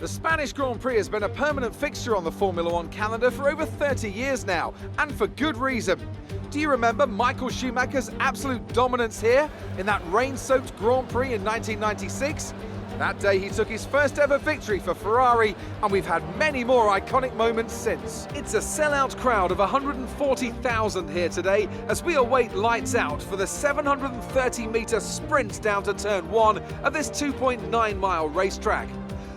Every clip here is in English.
The Spanish Grand Prix has been a permanent fixture on the Formula One calendar for over 30 years now, and for good reason. Do you remember Michael Schumacher's absolute dominance here in that rain-soaked Grand Prix in 1996? That day he took his first ever victory for Ferrari, and we've had many more iconic moments since. It's a sellout crowd of 140,000 here today as we await lights out for the 730-metre sprint down to turn 1 of this 2.9-mile racetrack.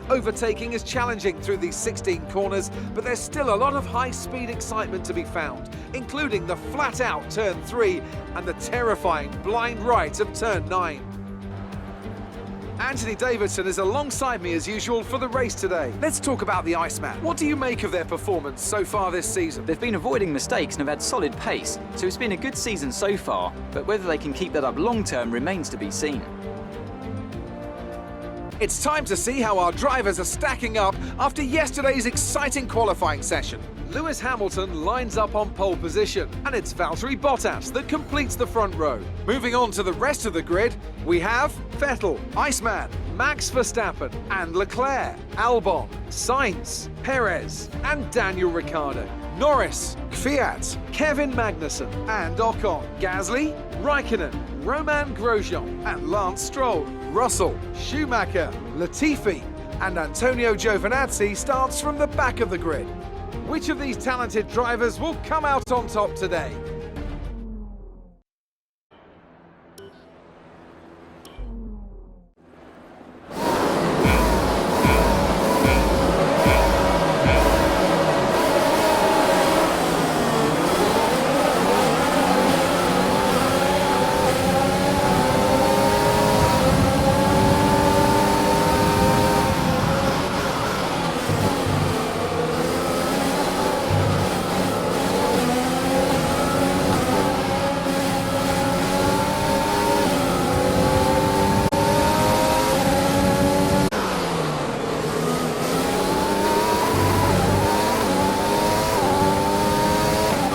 Overtaking is challenging through these 16 corners, but there's still a lot of high-speed excitement to be found, including the flat-out turn 3 and the terrifying blind right of turn 9. Anthony Davidson is alongside me as usual for the race today. Let's talk about the Iceman. What do you make of their performance so far this season? They've been avoiding mistakes and have had solid pace, so it's been a good season so far, but whether they can keep that up long-term remains to be seen. It's time to see how our drivers are stacking up after yesterday's exciting qualifying session. Lewis Hamilton lines up on pole position, and it's Valtteri Bottas that completes the front row. Moving on to the rest of the grid, we have Vettel, Iceman, Max Verstappen and Leclerc, Albon, Sainz, Perez and Daniel Ricciardo, Norris, Kvyat, Kevin Magnussen and Ocon, Gasly, Raikkonen, Romain Grosjean and Lance Stroll, Russell, Schumacher, Latifi and Antonio Giovinazzi starts from the back of the grid. Which of these talented drivers will come out on top today?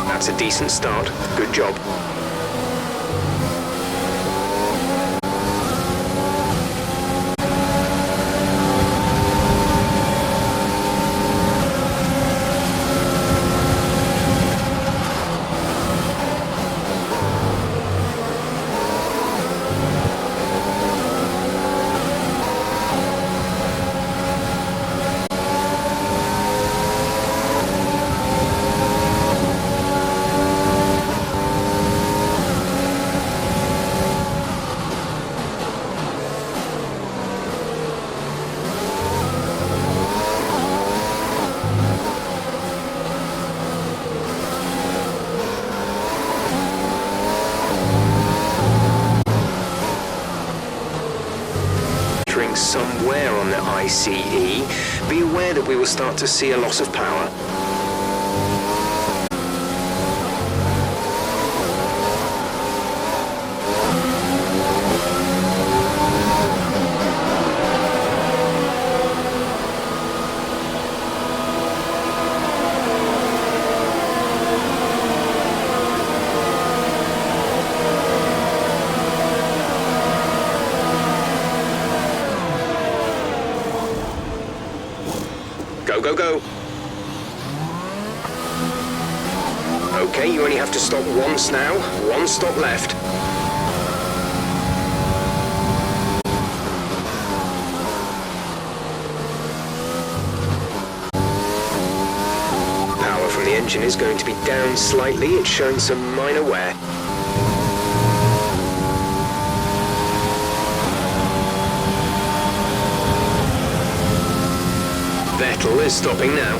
That's a decent start. Good job. Somewhere on the ICE, be aware that we will start to see a loss of power. Go, go. Okay, you only have to stop once now. One stop left. Power from the engine is going to be down slightly. It's showing some minor wear. Vettel is stopping now.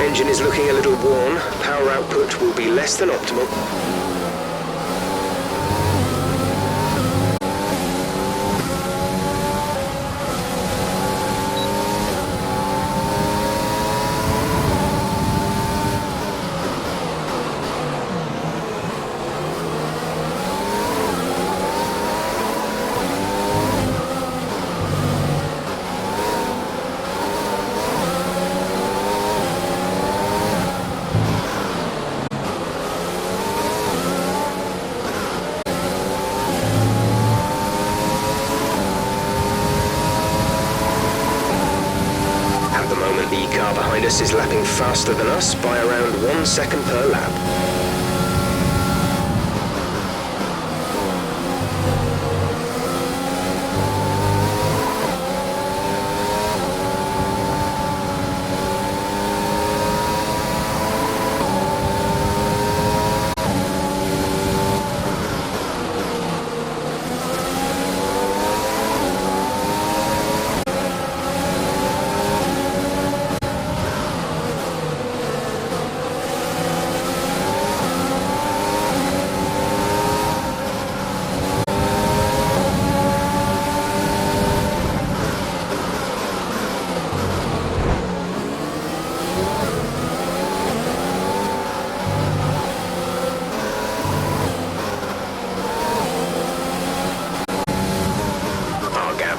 Engine is looking a little worn. Power output will be less than optimal. The car behind us is lapping faster than us by around 1 second per lap.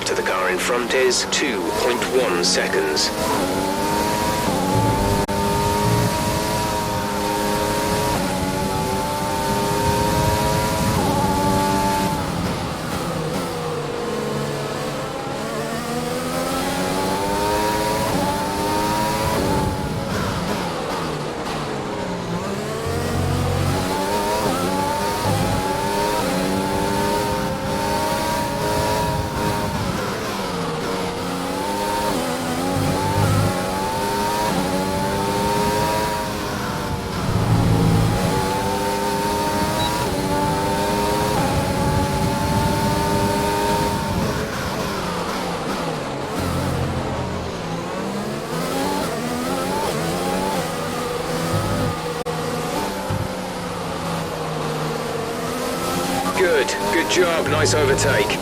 To the car in front is 2.1 seconds. Good job, nice overtake.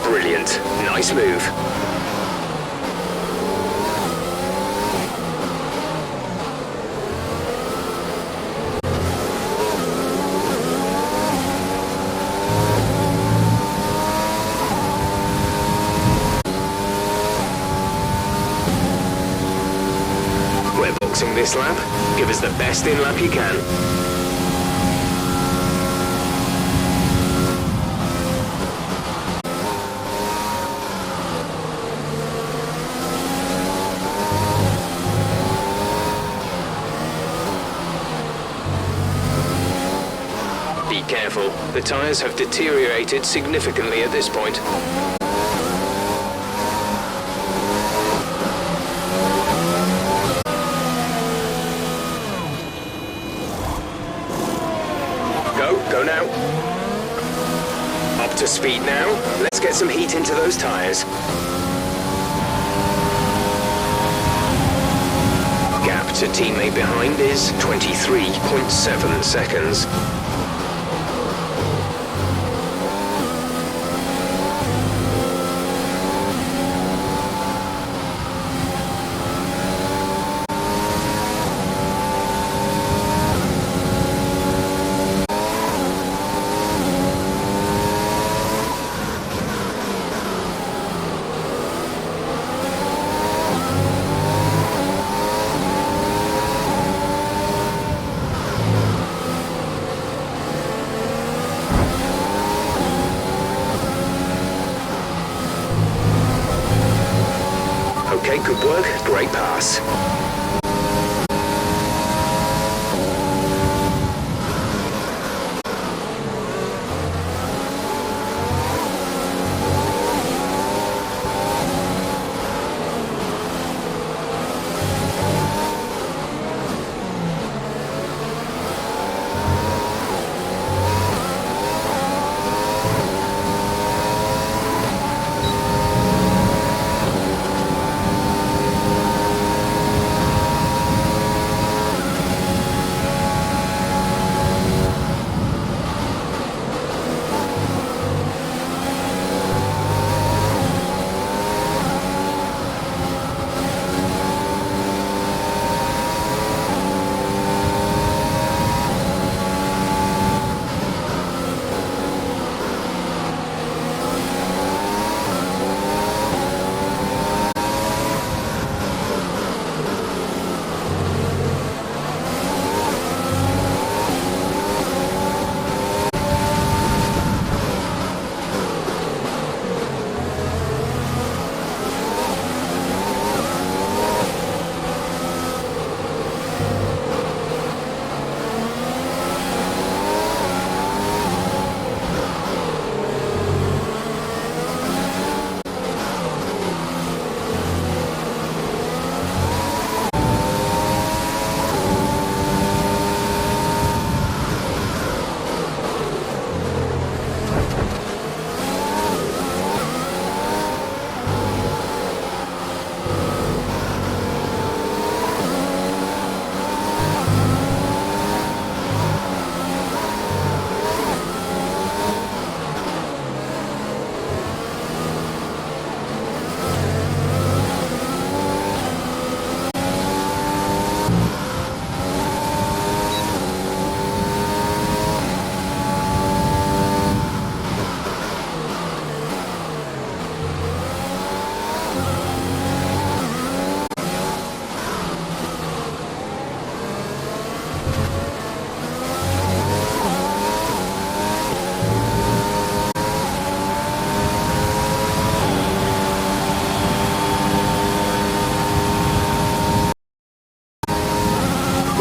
Brilliant. Nice move. We're boxing this lap. Give us the best in lap you can. Be careful, the tyres have deteriorated significantly at this point. now. Up to speed now. Let's get some heat into those tyres. Gap to teammate behind is 23.7 seconds. Okay, good work. Great pass.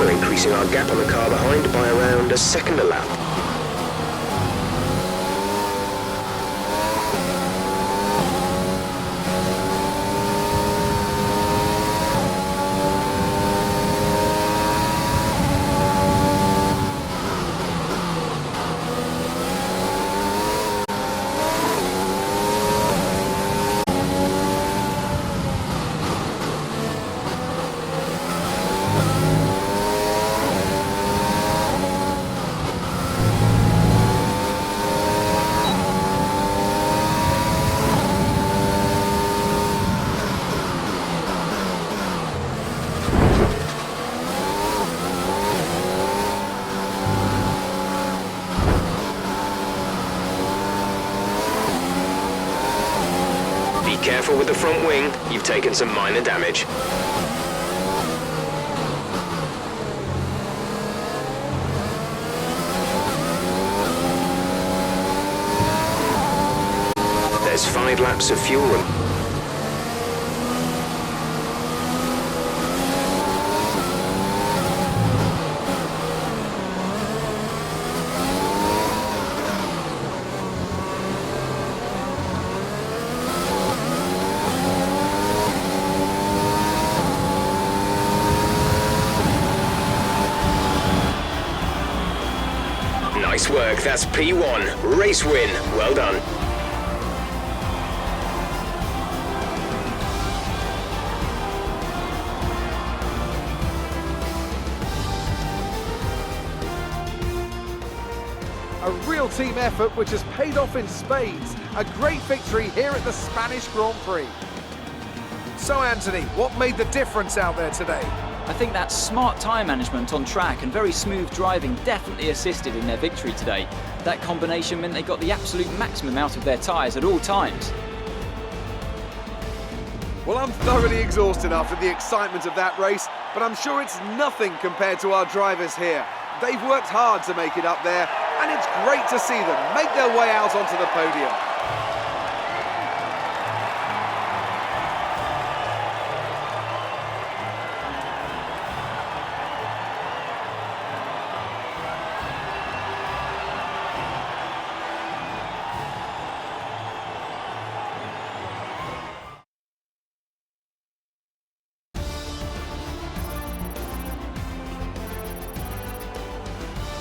Increasing our gap on the car behind by around a second a lap. Careful with the front wing, you've taken some minor damage. There's 5 laps of fuel. Nice Nice work, that's P1. Race win, well done. A real team effort which has paid off in spades. A great victory here at the Spanish Grand Prix. So Anthony, what made the difference out there today? I think that smart tyre management on track and very smooth driving definitely assisted in their victory today. That combination meant they got the absolute maximum out of their tyres at all times. Well, I'm thoroughly exhausted after the excitement of that race, but I'm sure it's nothing compared to our drivers here. They've worked hard to make it up there, and it's great to see them make their way out onto the podium.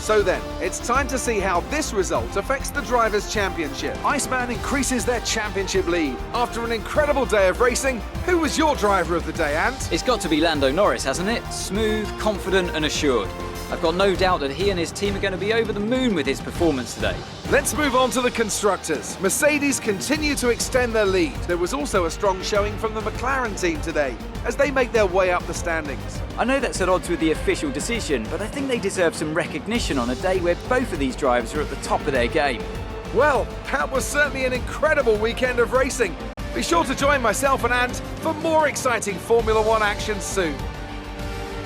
So then, it's time to see how this result affects the Drivers' Championship. Iceman increases their championship lead. After an incredible day of racing, who was your driver of the day, Ant? It's got to be Lando Norris, hasn't it? Smooth, confident and assured. I've got no doubt that he and his team are going to be over the moon with his performance today. Let's move on to the constructors. Mercedes continue to extend their lead. There was also a strong showing from the McLaren team today as they make their way up the standings. I know that's at odds with the official decision, but I think they deserve some recognition on a day where both of these drivers are at the top of their game. Well, that was certainly an incredible weekend of racing. Be sure to join myself and Ant for more exciting Formula One action soon.